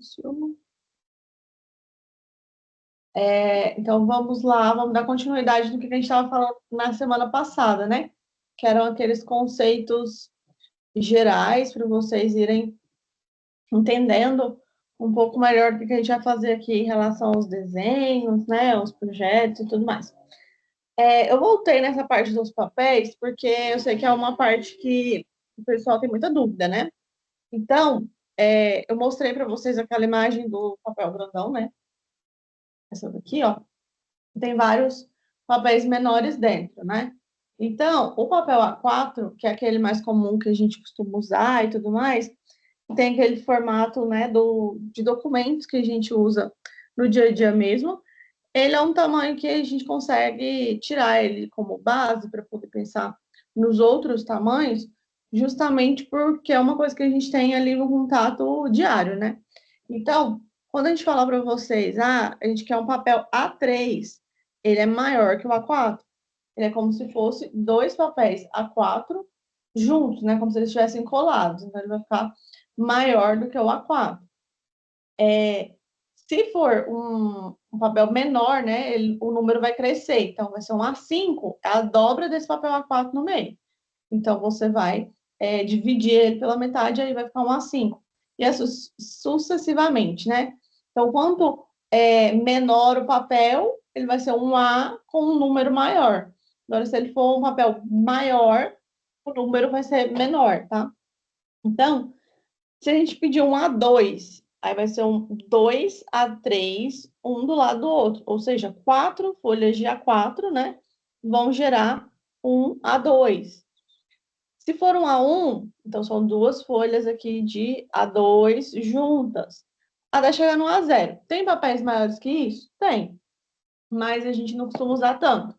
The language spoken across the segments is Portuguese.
silêncio. Então, vamos lá, vamos dar continuidade no que a gente estava falando na semana passada, né? Que eram aqueles conceitos gerais para vocês irem entendendo um pouco melhor do que a gente vai fazer aqui em relação aos desenhos, né? Os projetos e tudo mais. Eu voltei nessa parte dos papéis, porque eu sei que é uma parte que o pessoal tem muita dúvida, né? Então, eu mostrei para vocês aquela imagem do papel grandão, né? Essa daqui, ó. Tem vários papéis menores dentro, né? Então, o papel A4, que é aquele mais comum que a gente costuma usar e tudo mais, tem aquele formato, né, de documentos que a gente usa no dia a dia mesmo. Ele é um tamanho que a gente consegue tirar ele como base para poder pensar nos outros tamanhos, justamente porque é uma coisa que a gente tem ali no contato diário, né? Então, quando a gente fala para vocês, a gente quer um papel A3, ele é maior que o A4. Ele é como se fosse dois papéis A4 juntos, né? Como se eles estivessem colados. Então, ele vai ficar maior do que o A4. Se for um papel menor, né, o número vai crescer. Então, vai ser um A5, é a dobra desse papel A4 no meio. Então, você vai dividir ele pela metade, aí vai ficar um A5. E assim sucessivamente, né? Então, quanto menor o papel, ele vai ser um A com um número maior. Agora, se ele for um papel maior, o número vai ser menor, tá? Então, se a gente pedir um A2, aí vai ser um 2A3, um do lado do outro. Ou seja, 4 folhas de A4, né? Vão gerar um A2. Se for um A1, então são duas folhas aqui de A2 juntas. Até chegar no A0. Tem papéis maiores que isso? Tem. Mas a gente não costuma usar tanto.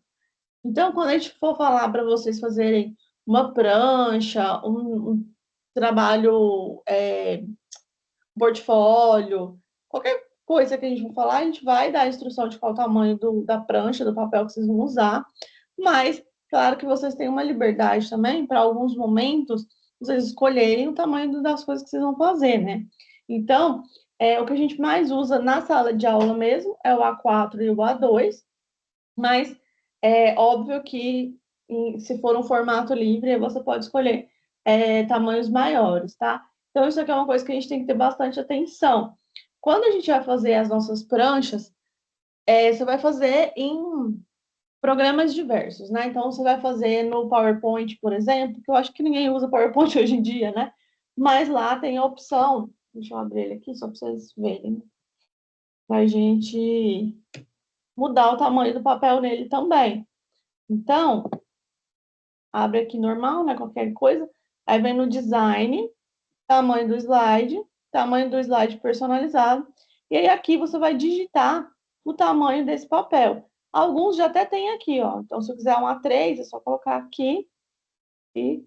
Então, quando a gente for falar para vocês fazerem uma prancha, um trabalho portfólio, qualquer coisa que a gente for falar, a gente vai dar a instrução de qual o tamanho da prancha, do papel que vocês vão usar, mas claro que vocês têm uma liberdade também para alguns momentos vocês escolherem o tamanho das coisas que vocês vão fazer, né? Então, o que a gente mais usa na sala de aula mesmo é o A4 e o A2, mas é óbvio que se for um formato livre, você pode escolher tamanhos maiores, tá? Então, isso aqui é uma coisa que a gente tem que ter bastante atenção. Quando a gente vai fazer as nossas pranchas, você vai fazer em programas diversos, né? Então, você vai fazer no PowerPoint, por exemplo, que eu acho que ninguém usa PowerPoint hoje em dia, né? Mas lá tem a opção, deixa eu abrir ele aqui só para vocês verem, para a gente mudar o tamanho do papel nele também. Então, abre aqui normal, né? Qualquer coisa. Aí vem no design, tamanho do slide personalizado. E aí aqui você vai digitar o tamanho desse papel. Alguns já até tem aqui, ó. Então, se eu quiser um A3, é só colocar aqui e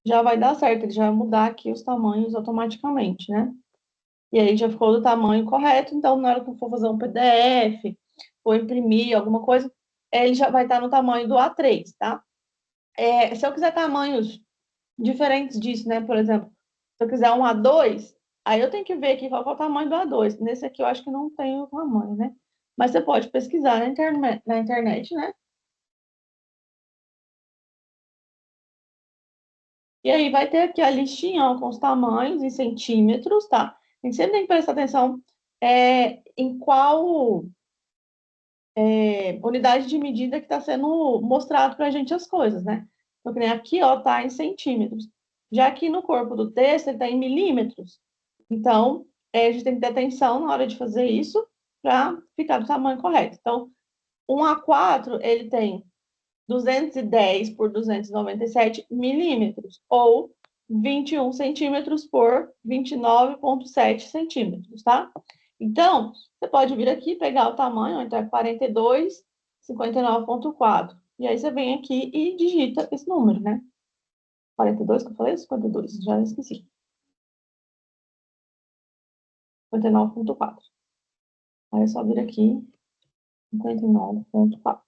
já vai dar certo. Ele já vai mudar aqui os tamanhos automaticamente, né? E aí já ficou do tamanho correto. Então, na hora que eu for fazer um PDF ou imprimir alguma coisa, ele já vai estar no tamanho do A3, tá? Se eu quiser tamanhos diferentes disso, né? Por exemplo, se eu quiser um A2, aí eu tenho que ver aqui qual é o tamanho do A2. Nesse aqui eu acho que não tem o tamanho, né? Mas você pode pesquisar na internet, né? E aí vai ter aqui a listinha ó, com os tamanhos em centímetros, tá? A gente sempre tem que prestar atenção em qual unidade de medida que está sendo mostrado para a gente as coisas, né? Então, que nem aqui, ó, tá em centímetros. Já aqui no corpo do texto, ele tá em milímetros. Então, a gente tem que ter atenção na hora de fazer isso para ficar do tamanho correto. Então, um A4, ele tem 210 por 297 milímetros, ou 21 centímetros por 29,7 centímetros, tá? Então, você pode vir aqui pegar o tamanho, então é 42, 59,4. E aí você vem aqui e digita esse número, né? 42 que eu falei? 52, já esqueci. 59,4. Aí é só vir aqui, 59,4.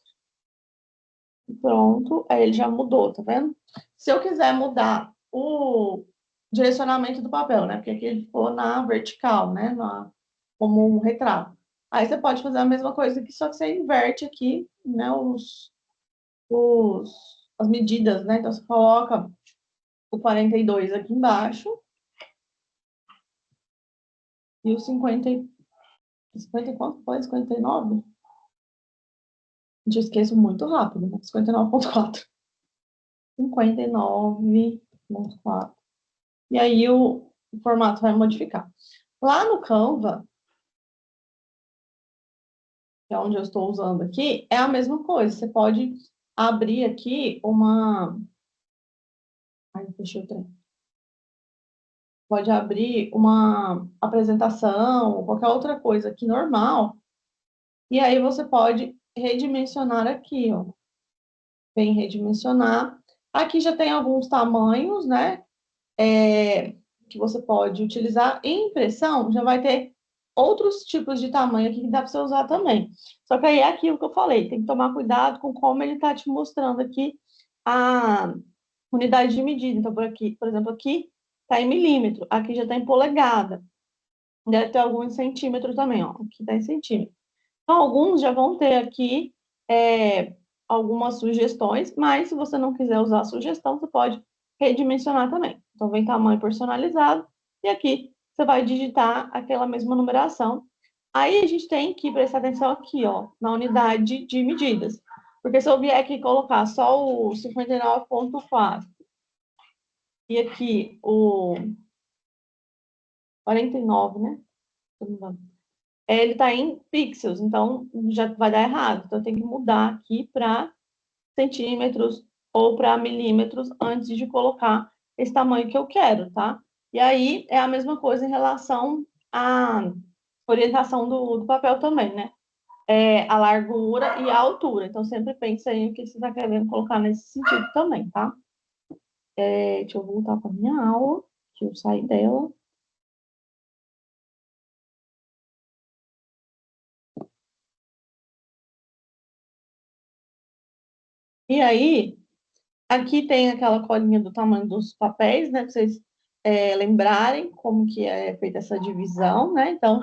Pronto, aí ele já mudou, tá vendo? Se eu quiser mudar o direcionamento do papel, né? Porque aqui ele ficou na vertical, né? como um retrato. Aí você pode fazer a mesma coisa aqui, só que você inverte aqui, né, as medidas, né? Então, você coloca o 42 aqui embaixo e o 50 e quanto foi? 59? Gente, eu esqueço muito rápido, né? 59,4. 59,4. E aí o formato vai modificar. Lá no Canva, que é onde eu estou usando aqui, é a mesma coisa. Você pode abrir aqui uma. Ai, deixa eu ver. Pode abrir uma apresentação, ou qualquer outra coisa aqui normal. E aí você pode redimensionar aqui, ó. Vem redimensionar. Aqui já tem alguns tamanhos, né? Que você pode utilizar. Em impressão, já vai ter outros tipos de tamanho aqui que dá para você usar também. Só que aí é aquilo que eu falei, tem que tomar cuidado com como ele está te mostrando aqui a unidade de medida. Então, por aqui, por exemplo, aqui está em milímetro, aqui já está em polegada. Deve ter alguns centímetros também, ó. Aqui está em centímetro. Então, alguns já vão ter aqui algumas sugestões, mas se você não quiser usar a sugestão, você pode redimensionar também. Então, vem tamanho personalizado, e aqui você vai digitar aquela mesma numeração. Aí a gente tem que prestar atenção aqui, ó, na unidade de medidas. Porque se eu vier aqui colocar só o 59,4 e aqui o 49, né? Ele está em pixels, então já vai dar errado. Então, eu tenho que mudar aqui para centímetros ou para milímetros antes de colocar esse tamanho que eu quero, tá? E aí é a mesma coisa em relação à orientação do papel também, né? A largura e a altura. Então, sempre pense aí o que você está querendo colocar nesse sentido também, tá? Deixa eu voltar para a minha aula, que eu saí dela. E aí, aqui tem aquela colinha do tamanho dos papéis, né? Para vocês lembrarem como que é feita essa divisão, né? Então,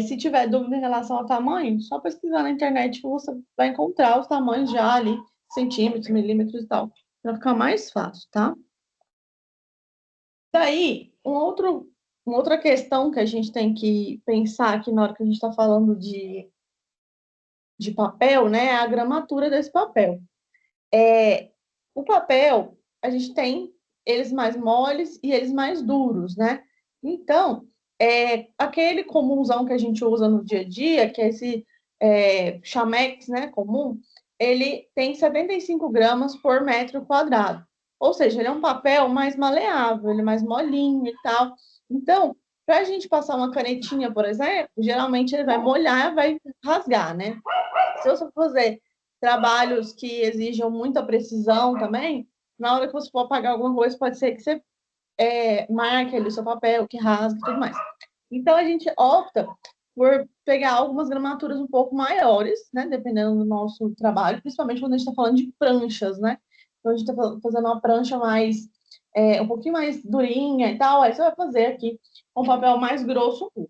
se tiver dúvida em relação ao tamanho, só pesquisar na internet que você vai encontrar os tamanhos já ali, centímetros, milímetros e tal, para ficar mais fácil, tá? Daí, uma outra questão que a gente tem que pensar aqui na hora que a gente está falando de papel, né? É a gramatura desse papel. O papel, a gente tem eles mais moles e eles mais duros, né? Então, aquele comunzão que a gente usa no dia a dia, que é esse chamex, né, comum, ele tem 75 gramas por metro quadrado. Ou seja, ele é um papel mais maleável, ele é mais molinho e tal. Então, para a gente passar uma canetinha, por exemplo, geralmente ele vai molhar, vai rasgar, né? Se você for fazer trabalhos que exijam muita precisão também, na hora que você for apagar alguma coisa, pode ser que você marque ali o seu papel, que rasgue e tudo mais. Então, a gente opta por pegar algumas gramaturas um pouco maiores, né, dependendo do nosso trabalho, principalmente quando a gente está falando de pranchas, né? Então, a gente está fazendo uma prancha mais, um pouquinho mais durinha e tal, aí você vai fazer aqui um papel mais grosso. Se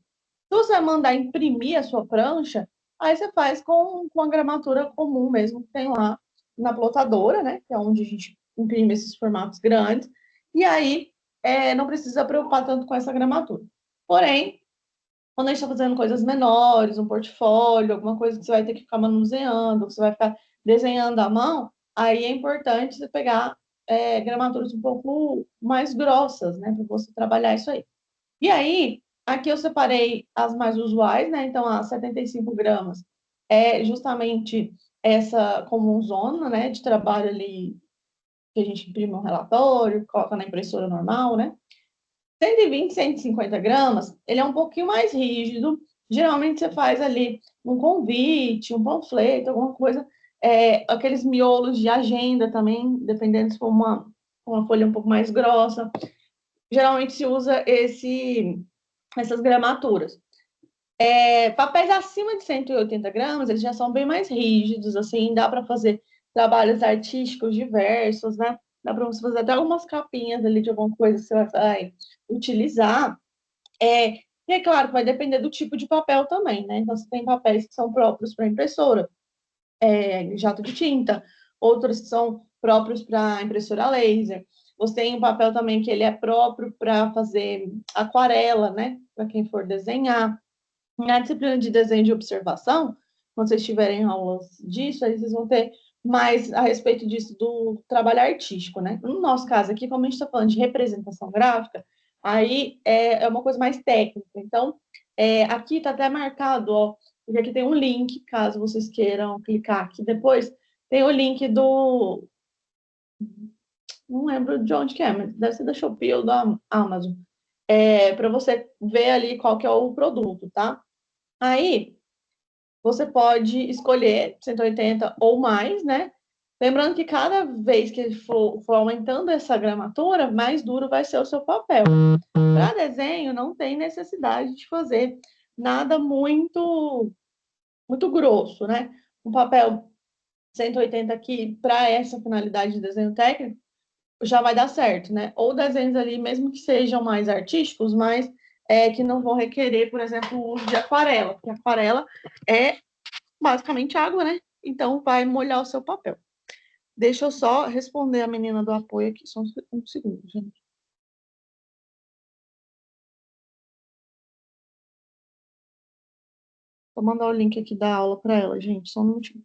você vai mandar imprimir a sua prancha, aí você faz com a gramatura comum mesmo, que tem lá na plotadora, né? Que é onde a gente imprime esses formatos grandes. E aí não precisa preocupar tanto com essa gramatura. Porém, quando a gente está fazendo coisas menores, um portfólio, alguma coisa que você vai ter que ficar manuseando, que você vai ficar desenhando à mão, aí é importante você pegar gramaturas um pouco mais grossas, né? Para você trabalhar isso aí. E aí, aqui eu separei as mais usuais, né? Então, as 75 gramas é justamente essa comunzona, né? De trabalho ali, que a gente imprime um relatório, coloca na impressora normal, né? 120, 150 gramas, ele é um pouquinho mais rígido. Geralmente você faz ali um convite, um panfleto, alguma coisa. Aqueles miolos de agenda também, dependendo se for uma folha um pouco mais grossa. Geralmente se usa essas gramaturas. Papéis acima de 180 gramas, eles já são bem mais rígidos, assim, dá para fazer trabalhos artísticos diversos, né? Dá para você fazer até algumas capinhas ali de alguma coisa que você vai utilizar. E é claro que vai depender do tipo de papel também, né? Então, você tem papéis que são próprios para impressora, jato de tinta, outros que são próprios para impressora laser. Você tem um papel também que ele é próprio para fazer aquarela, né? Para quem for desenhar. Na disciplina de desenho de observação, quando vocês tiverem aulas disso, aí vocês vão ter mais a respeito disso do trabalho artístico, né? No nosso caso aqui, como a gente está falando de representação gráfica, aí é uma coisa mais técnica. Então, aqui está até marcado, ó, porque aqui tem um link, caso vocês queiram clicar aqui depois, tem o link do. Não lembro de onde que é, mas deve ser da Shopee ou da Amazon. Para você ver ali qual que é o produto, tá? Aí, você pode escolher 180 ou mais, né? Lembrando que cada vez que for aumentando essa gramatura, mais duro vai ser o seu papel. Para desenho, não tem necessidade de fazer nada muito grosso, né? Um papel 180 aqui, para essa finalidade de desenho técnico, já vai dar certo, né? Ou desenhos ali, mesmo que sejam mais artísticos, mas que não vão requerer, por exemplo, o uso de aquarela, porque aquarela é basicamente água, né? Então vai molhar o seu papel. Deixa eu só responder a menina do apoio aqui, só um segundo, gente. Vou mandar o link aqui da aula para ela, gente, só um minutinho.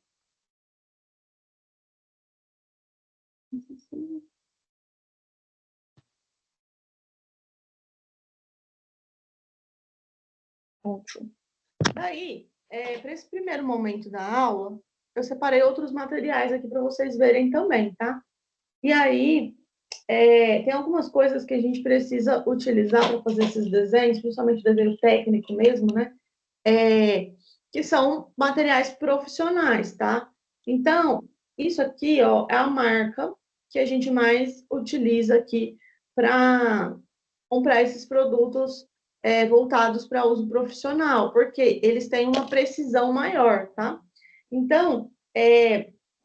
Ótimo. Daí, para esse primeiro momento da aula, eu separei outros materiais aqui para vocês verem também, tá? E aí, tem algumas coisas que a gente precisa utilizar para fazer esses desenhos, principalmente desenho técnico mesmo, né? Que são materiais profissionais, tá? Então, isso aqui, ó, é a marca que a gente mais utiliza aqui para comprar esses produtos voltados para uso profissional, porque eles têm uma precisão maior, tá? Então,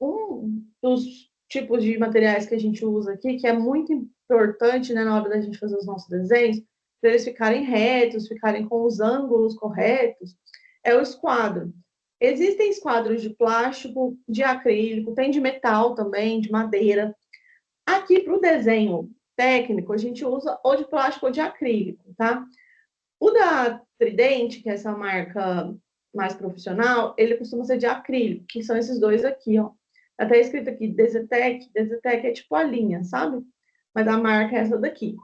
um dos tipos de materiais que a gente usa aqui, que é muito importante, né, na hora da gente fazer os nossos desenhos, para eles ficarem retos, ficarem com os ângulos corretos, é o esquadro. Existem esquadros de plástico, de acrílico, tem de metal também, de madeira. Aqui, para o desenho técnico, a gente usa ou de plástico ou de acrílico, tá? O da Tridente, que é essa marca mais profissional, ele costuma ser de acrílico, que são esses dois aqui, ó. Até escrito aqui, Dezetec. Dezetec é tipo a linha, sabe? Mas a marca é essa daqui.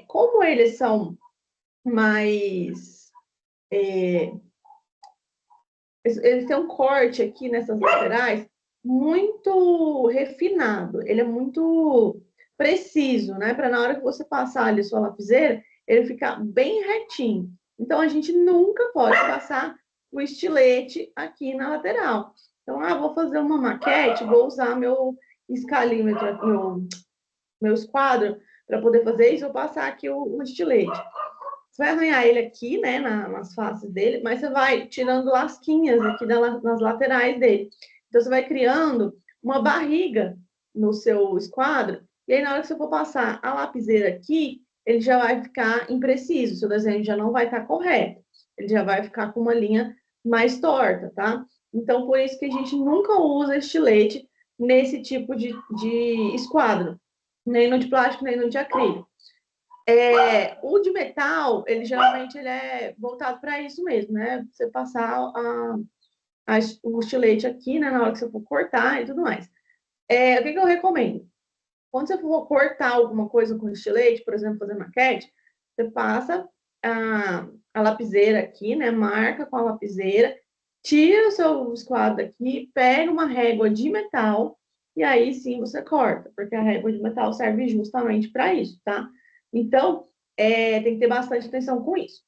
Como eles são mais ele tem um corte aqui nessas laterais muito refinado, ele é muito preciso, né? Para na hora que você passar ali sua lapiseira, ele ficar bem retinho. Então, a gente nunca pode passar o estilete aqui na lateral. Então, vou fazer uma maquete, vou usar meu escalímetro, meu esquadro, para poder fazer isso, vou passar aqui o estilete. Você vai arranhar ele aqui, né, nas faces dele, mas você vai tirando lasquinhas aqui nas laterais dele. Então, você vai criando uma barriga no seu esquadro, e aí, na hora que você for passar a lapiseira aqui, ele já vai ficar impreciso, o seu desenho já não vai estar correto. Ele já vai ficar com uma linha mais torta, tá? Então, por isso que a gente nunca usa estilete nesse tipo de esquadro, nem no de plástico, nem no de acrílico. O de metal, ele é voltado para isso mesmo, né? Você passar o estilete aqui, né? Na hora que você for cortar e tudo mais. O que eu recomendo? Quando você for cortar alguma coisa com estilete, por exemplo, fazer maquete, você passa a lapiseira aqui, né? Marca com a lapiseira, tira o seu esquadro aqui, pega uma régua de metal e aí sim você corta, porque a régua de metal serve justamente para isso, tá? Então, tem que ter bastante atenção com isso.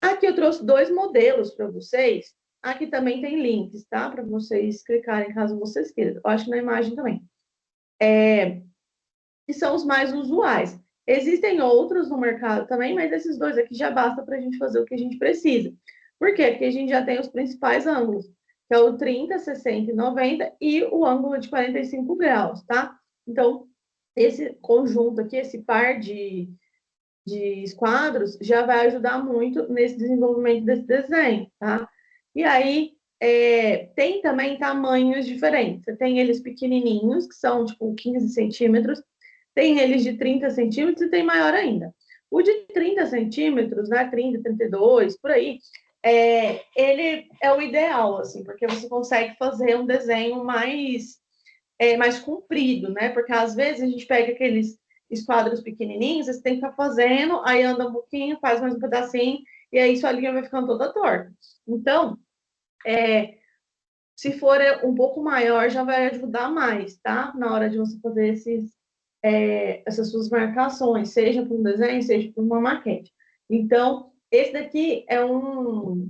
Aqui eu trouxe dois modelos para vocês. Aqui também tem links, tá? Para vocês clicarem caso vocês queiram. Eu acho que na imagem também. Que são os mais usuais. Existem outros no mercado também, mas esses dois aqui já basta para a gente fazer o que a gente precisa. Por quê? Porque a gente já tem os principais ângulos, que é o 30, 60 e 90 e o ângulo de 45 graus, tá? Então, esse conjunto aqui, esse par de esquadros, já vai ajudar muito nesse desenvolvimento desse desenho, tá? E aí, tem também tamanhos diferentes. Você tem eles pequenininhos, que são, tipo, 15 centímetros, tem eles de 30 centímetros e tem maior ainda. O de 30 centímetros, né, 30, 32, por aí, ele é o ideal, assim, porque você consegue fazer um desenho mais comprido, né? Porque às vezes a gente pega aqueles esquadros pequenininhos, você tem que estar fazendo, aí anda um pouquinho, faz mais um pedacinho, e aí sua linha vai ficando toda torta. Então, se for um pouco maior, já vai ajudar mais, tá? Na hora de você fazer essas suas marcações, seja para um desenho, seja para uma maquete. Então, esse daqui é um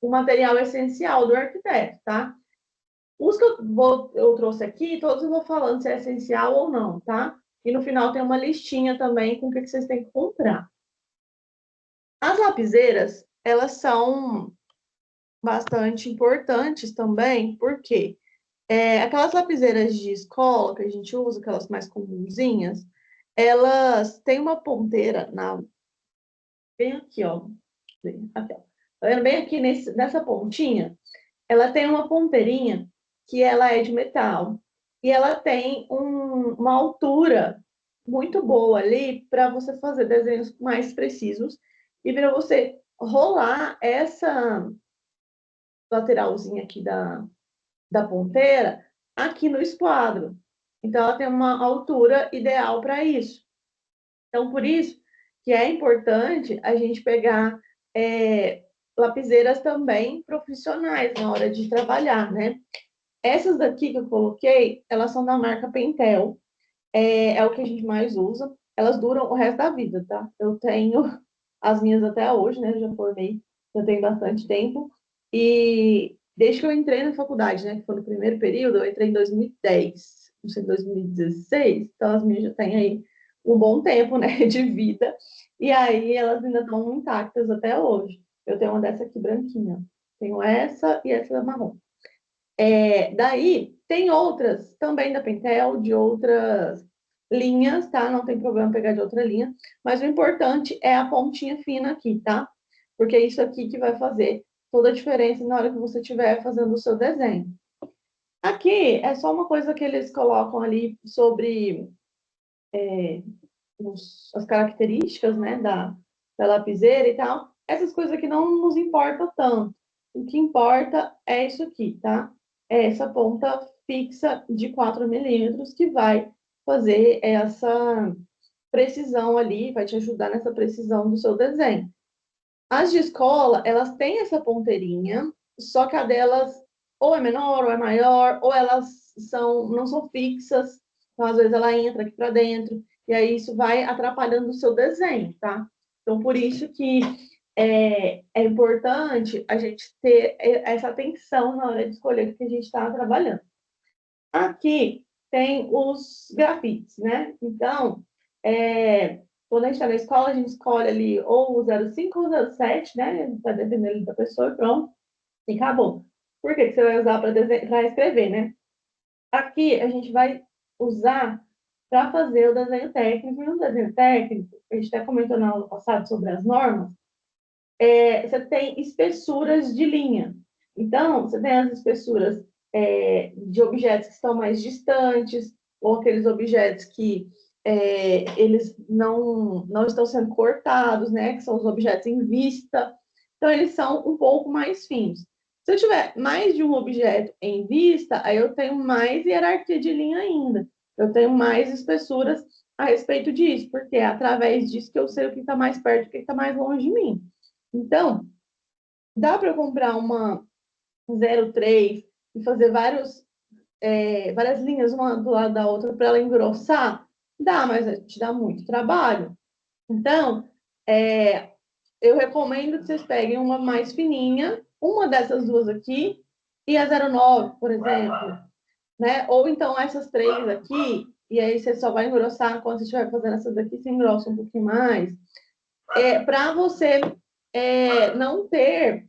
material essencial do arquiteto, tá? Os que eu trouxe aqui, todos eu vou falando se é essencial ou não, tá? E no final tem uma listinha também com o que vocês têm que comprar. As lapiseiras, elas são bastante importantes também, porque aquelas lapiseiras de escola que a gente usa, aquelas mais comunzinhas, elas têm uma ponteira bem aqui, ó. Aqui, ó. Tá vendo? Bem aqui nessa pontinha, ela tem uma ponteirinha que ela é de metal. E ela tem uma altura muito boa ali para você fazer desenhos mais precisos e para você rolar essa lateralzinha aqui da ponteira aqui no esquadro. Então, ela tem uma altura ideal para isso. Então, por isso que é importante a gente pegar lapiseiras também profissionais na hora de trabalhar, né? Essas daqui que eu coloquei, elas são da marca Pentel. É o que a gente mais usa. Elas duram o resto da vida, tá? Eu tenho as minhas até hoje, né? Eu já formei, já tem bastante tempo. E desde que eu entrei na faculdade, né? Que foi no primeiro período, eu entrei em 2010, não sei, 2016. Então as minhas já têm aí um bom tempo, né? De vida. E aí elas ainda estão intactas até hoje. Eu tenho uma dessa aqui branquinha. Tenho essa e essa marrom. Daí, tem outras também da Pentel, de outras linhas, tá? Não tem problema pegar de outra linha, mas o importante é a pontinha fina aqui, tá? Porque é isso aqui que vai fazer toda a diferença na hora que você estiver fazendo o seu desenho. Aqui é só uma coisa que eles colocam ali sobre as características, né, da lapiseira e tal. Essas coisas aqui não nos importam tanto. O que importa é isso aqui, tá? É essa ponta fixa de 4 milímetros que vai fazer essa precisão ali, vai te ajudar nessa precisão do seu desenho. As de escola, elas têm essa ponteirinha, só que a delas ou é menor, ou é maior, ou elas não são fixas, então às vezes ela entra aqui para dentro, e aí isso vai atrapalhando o seu desenho, tá? Então, por isso que é importante a gente ter essa atenção na hora de escolher o que a gente está trabalhando. Aqui tem os grafites, né? Então, quando a gente está na escola, a gente escolhe ali ou o 05 ou o 07, né? Está dependendo da pessoa, pronto, e acabou. Por que você vai usar para escrever, né? Aqui a gente vai usar para fazer o desenho técnico. E no desenho técnico, a gente até comentou na aula passada sobre as normas, você tem espessuras de linha. Então, você tem as espessuras de objetos que estão mais distantes, ou aqueles objetos que eles não estão sendo cortados, né? Que são os objetos em vista. Então, eles são um pouco mais finos. Se eu tiver mais de um objeto em vista, aí eu tenho mais hierarquia de linha ainda. Eu tenho mais espessuras a respeito disso, porque é através disso que eu sei o que está mais perto e o que está mais longe de mim. Então, dá para comprar uma 03 e fazer várias linhas uma do lado da outra para ela engrossar? Dá, mas te dá muito trabalho. Então, eu recomendo que vocês peguem uma mais fininha, uma dessas duas aqui, e a 09, por exemplo, né? Ou então essas três aqui, e aí você só vai engrossar quando você estiver fazendo essas daqui, você engrossa um pouquinho mais. Para você não ter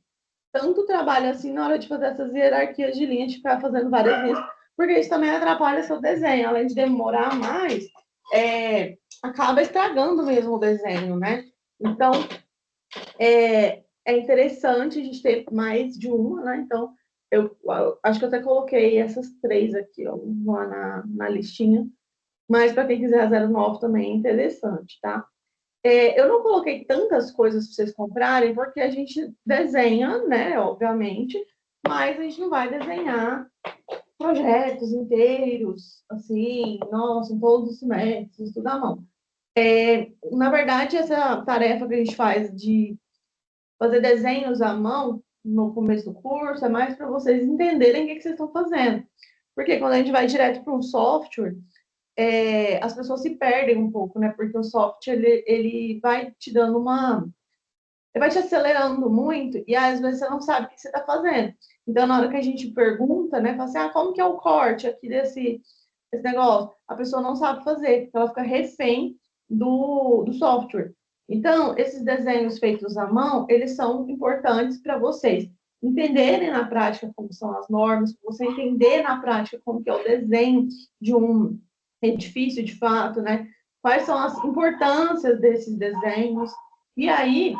tanto trabalho assim na hora de fazer essas hierarquias de linha, de ficar fazendo várias linhas, porque isso também atrapalha seu desenho. Além de demorar mais, acaba estragando mesmo o desenho, né? Então, é interessante a gente ter mais de uma, né? Então, eu acho que eu até coloquei essas três aqui, ó, lá na listinha. Mas para quem quiser a 09 também é interessante, tá? Eu não coloquei tantas coisas para vocês comprarem, porque a gente desenha, né, obviamente, mas a gente não vai desenhar projetos inteiros, assim, nossa, em todos os semestres, tudo à mão. Na verdade, essa tarefa que a gente faz de fazer desenhos à mão no começo do curso é mais para vocês entenderem o que vocês estão fazendo. Porque quando a gente vai direto para um software, as pessoas se perdem um pouco, né? Porque o software, ele vai te dando uma... Ele vai te acelerando muito e às vezes você não sabe o que você está fazendo. Então, na hora que a gente pergunta, né? Fala assim, como que é o corte aqui desse negócio? A pessoa não sabe fazer, porque ela fica refém do software. Então, esses desenhos feitos à mão, eles são importantes para vocês entenderem na prática como são as normas, você entender na prática como que é o desenho de um edifício de fato, né? Quais são as importâncias desses desenhos. E aí,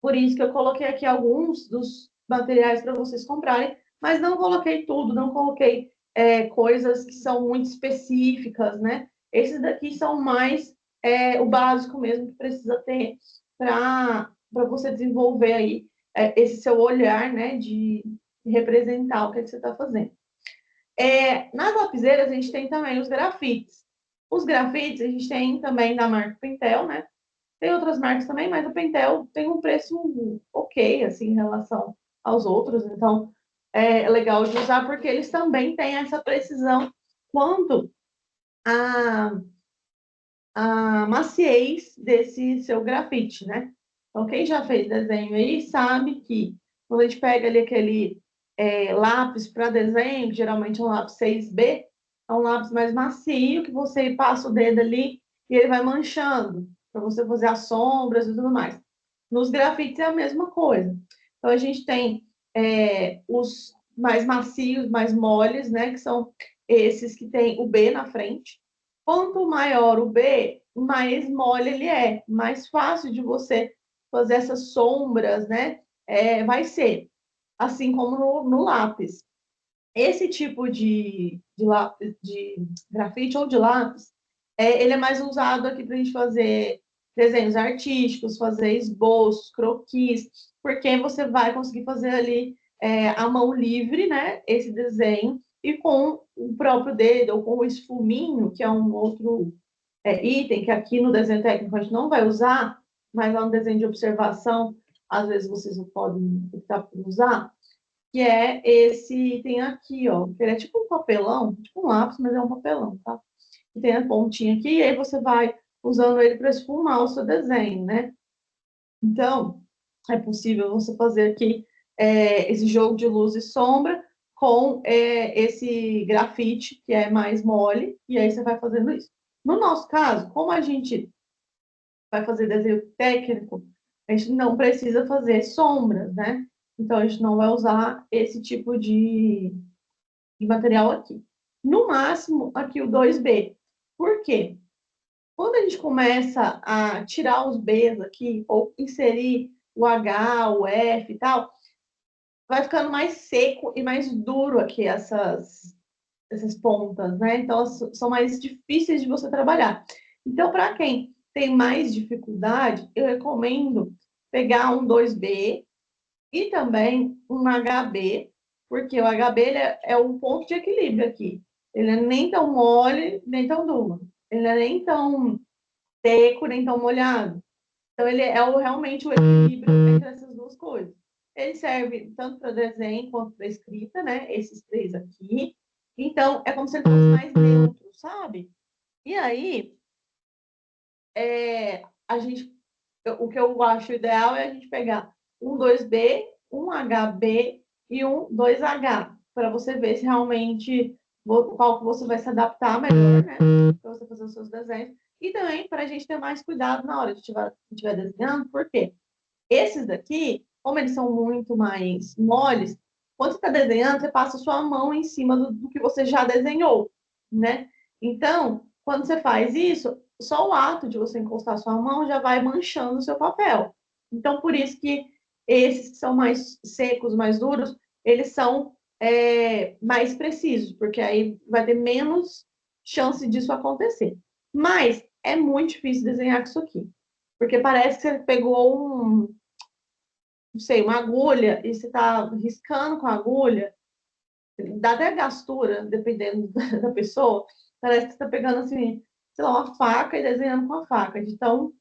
por isso que eu coloquei aqui alguns dos materiais para vocês comprarem, mas não coloquei tudo, não coloquei coisas que são muito específicas, né? Esses daqui são mais o básico mesmo que precisa ter para você desenvolver aí esse seu olhar, né, de representar o que, você está fazendo. Nas lapiseiras, a gente tem também os grafites. Os grafites, a gente tem também da marca Pentel, né? Tem outras marcas também, mas o Pentel tem um preço ok, assim, em relação aos outros. Então, é legal de usar porque eles também têm essa precisão quanto à, à maciez desse seu grafite, né? Então, quem já fez desenho aí sabe que quando a gente pega ali aquele lápis para desenho, que geralmente é um lápis 6B, é um lápis mais macio, que você passa o dedo ali e ele vai manchando, para você fazer as sombras e tudo mais. Nos grafites é a mesma coisa. Então, a gente tem os mais macios, mais moles, né? Que são esses que tem o B na frente. Quanto maior o B, mais mole ele é, mais fácil de você fazer essas sombras, né? Vai ser, assim como no lápis. Esse tipo de lápis, de grafite ou de lápis, ele é mais usado aqui para a gente fazer desenhos artísticos, fazer esboços, croquis, porque você vai conseguir fazer ali a mão livre, né? Esse desenho, e com o próprio dedo, ou com o esfuminho, que é um outro item que aqui no desenho técnico a gente não vai usar, mas lá no desenho de observação, às vezes vocês podem optar por usar, que é esse item aqui, ó, que ele é tipo um papelão, tipo um lápis, mas é um papelão, tá? E tem a pontinha aqui, e aí você vai usando ele para esfumar o seu desenho, né? Então, é possível você fazer aqui esse jogo de luz e sombra com esse grafite, que é mais mole, e aí você vai fazendo isso. No nosso caso, como a gente vai fazer desenho técnico, a gente não precisa fazer sombras, né? Então, a gente não vai usar esse tipo de material aqui. No máximo, aqui o 2B. Por quê? Quando a gente começa a tirar os Bs aqui, ou inserir o H, o F e tal, vai ficando mais seco e mais duro aqui essas pontas, né? Então, elas são mais difíceis de você trabalhar. Então, para quem tem mais dificuldade, eu recomendo pegar um 2B e também um HB, porque o HB é um ponto de equilíbrio aqui. Ele não é nem tão mole, nem tão duro. Ele não é nem tão seco, nem tão molhado. Então, ele é realmente o equilíbrio entre essas duas coisas. Ele serve tanto para desenho quanto para escrita, né? Esses três aqui. Então, é como se ele fosse mais neutro, sabe? E aí, o que eu acho ideal é a gente pegar um 2B, um HB e um 2H, para você ver se realmente qual que você vai se adaptar melhor, né? Para você fazer os seus desenhos. E também para a gente ter mais cuidado na hora de estiver desenhando, porque esses daqui, como eles são muito mais moles, quando você está desenhando, você passa a sua mão em cima do que você já desenhou, né? Então, quando você faz isso, só o ato de você encostar a sua mão já vai manchando o seu papel. Então, por isso que esses que são mais secos, mais duros, eles são mais precisos, porque aí vai ter menos chance disso acontecer. Mas é muito difícil desenhar com isso aqui, porque parece que você pegou não sei, uma agulha e você está riscando com a agulha, dá até gastura, dependendo da pessoa. Parece que você está pegando assim, sei lá, uma faca e desenhando com a faca, de tão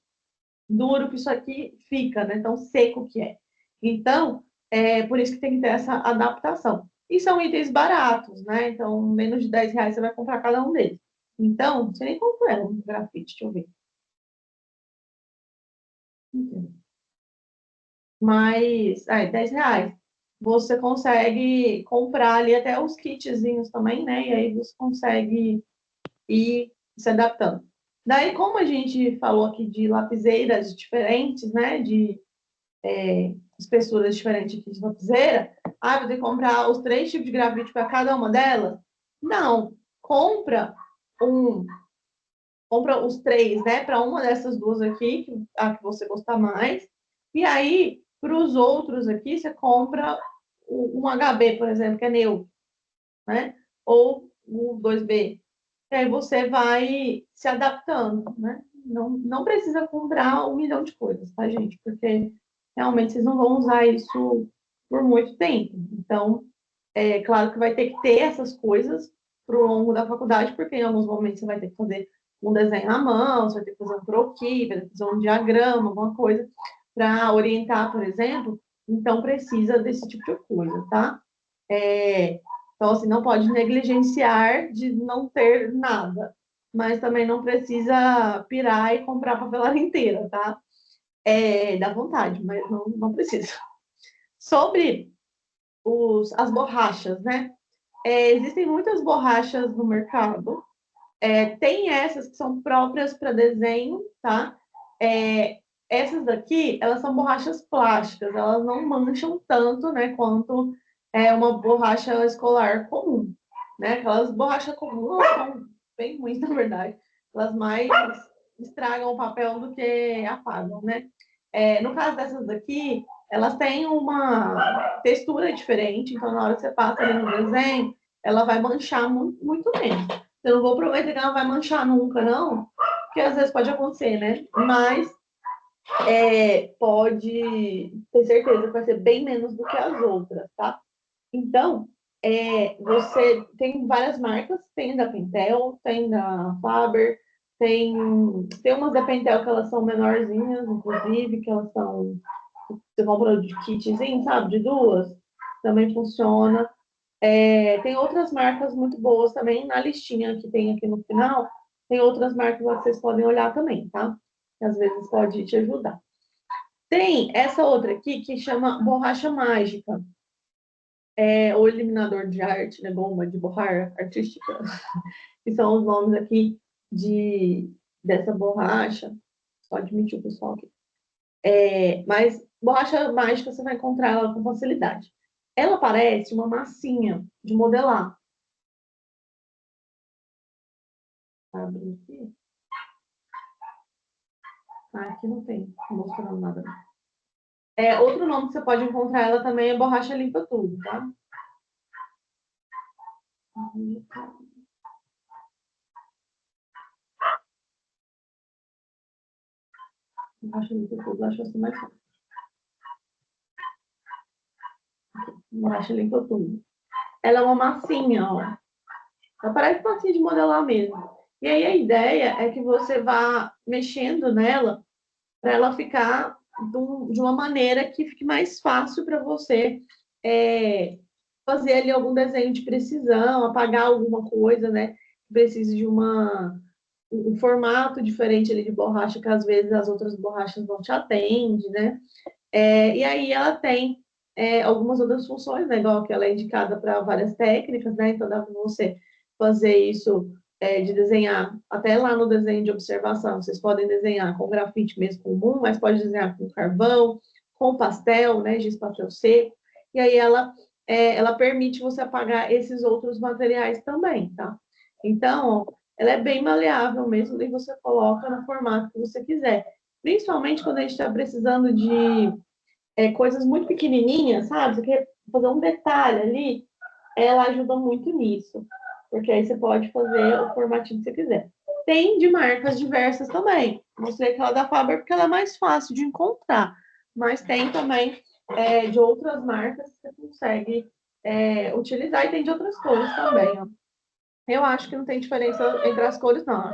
duro que isso aqui fica, né? Tão seco que é. Então, por isso que tem que ter essa adaptação. E são itens baratos, né? Então, menos de R$ 10 você vai comprar cada um deles. Então, você nem comprou um grafite, deixa eu ver. Mas, R$ 10. Você consegue comprar ali até os kitzinhos também, né? E aí você consegue ir se adaptando. Daí, como a gente falou aqui de lapiseiras diferentes, né? De espessuras diferentes aqui de lapiseira, vou ter que comprar os 3 tipos de grafite para cada uma delas? Não. Um, compra os 3, né? Para uma dessas duas aqui, a que você gostar mais. E aí, para os outros aqui, você compra um HB, por exemplo, que é neutro, né? Ou o 2B. E aí você vai se adaptando, né? Não precisa comprar 1 milhão de coisas, tá, gente? Porque realmente vocês não vão usar isso por muito tempo. Então, é claro que vai ter que ter essas coisas para o longo da faculdade, porque em alguns momentos você vai ter que fazer um desenho à mão, você vai ter que fazer um croquis, vai ter que fazer um diagrama, alguma coisa para orientar, por exemplo. Então, precisa desse tipo de coisa, tá? Então, assim, não pode negligenciar de não ter nada, mas também não precisa pirar e comprar a papelada inteira, tá? Dá vontade, mas não precisa. Sobre as borrachas, né? Existem muitas borrachas no mercado. Tem essas que são próprias para desenho, tá? Essas daqui, elas são borrachas plásticas, elas não mancham tanto, né, quanto uma borracha escolar comum, né? Aquelas borrachas comuns são bem ruins, na verdade. Elas mais estragam o papel do que apagam, né? No caso dessas daqui, elas têm uma textura diferente, então na hora que você passa ali no desenho, ela vai manchar muito, muito menos. Eu não vou prometer que ela vai manchar nunca, não, porque às vezes pode acontecer, né? Mas pode ter certeza que vai ser bem menos do que as outras, tá? Então, você tem várias marcas, tem da Pentel, tem da Faber, tem umas da Pentel que elas são menorzinhas, inclusive, que elas são, você compra de kitzinho, sabe, de duas, também funciona. Tem outras marcas muito boas também, na listinha que tem aqui no final, tem outras marcas que vocês podem olhar também, tá? Que às vezes pode te ajudar. Tem essa outra aqui que chama borracha mágica, ou eliminador de arte, né? Goma de borrar artística, que são os nomes aqui dessa borracha. Só admitir o pessoal aqui. Mas borracha mágica você vai encontrar ela com facilidade. Ela parece uma massinha de modelar. Abre aqui. Aqui não tem, não mostrando nada. Outro nome que você pode encontrar ela também é borracha limpa tudo, tá? Borracha limpa tudo, acho assim mais fácil. Borracha limpa tudo. Ela é uma massinha, ó. Ela parece massinha de modelar mesmo. E aí a ideia é que você vá mexendo nela para ela ficar de uma maneira que fique mais fácil para você fazer ali algum desenho de precisão, apagar alguma coisa, né? Precise de um formato diferente ali de borracha, que às vezes as outras borrachas não te atendem, né? E aí ela tem algumas outras funções, né? Igual que ela é indicada para várias técnicas, né? Então dá para você fazer isso de desenhar até lá no desenho de observação. Vocês podem desenhar com grafite mesmo comum, mas pode desenhar com carvão, com pastel, né? Giz pastel seco. E aí ela permite você apagar esses outros materiais também, tá? Então, ela é bem maleável mesmo, e você coloca no formato que você quiser. Principalmente quando a gente está precisando de coisas muito pequenininhas, sabe? Você quer fazer um detalhe ali, ela ajuda muito nisso. Porque aí você pode fazer o formatinho que você quiser. Tem de marcas diversas também. Mostrei aquela da Faber porque ela é mais fácil de encontrar. Mas tem também de outras marcas que você consegue utilizar e tem de outras cores também. Ó. Eu acho que não tem diferença entre as cores, não.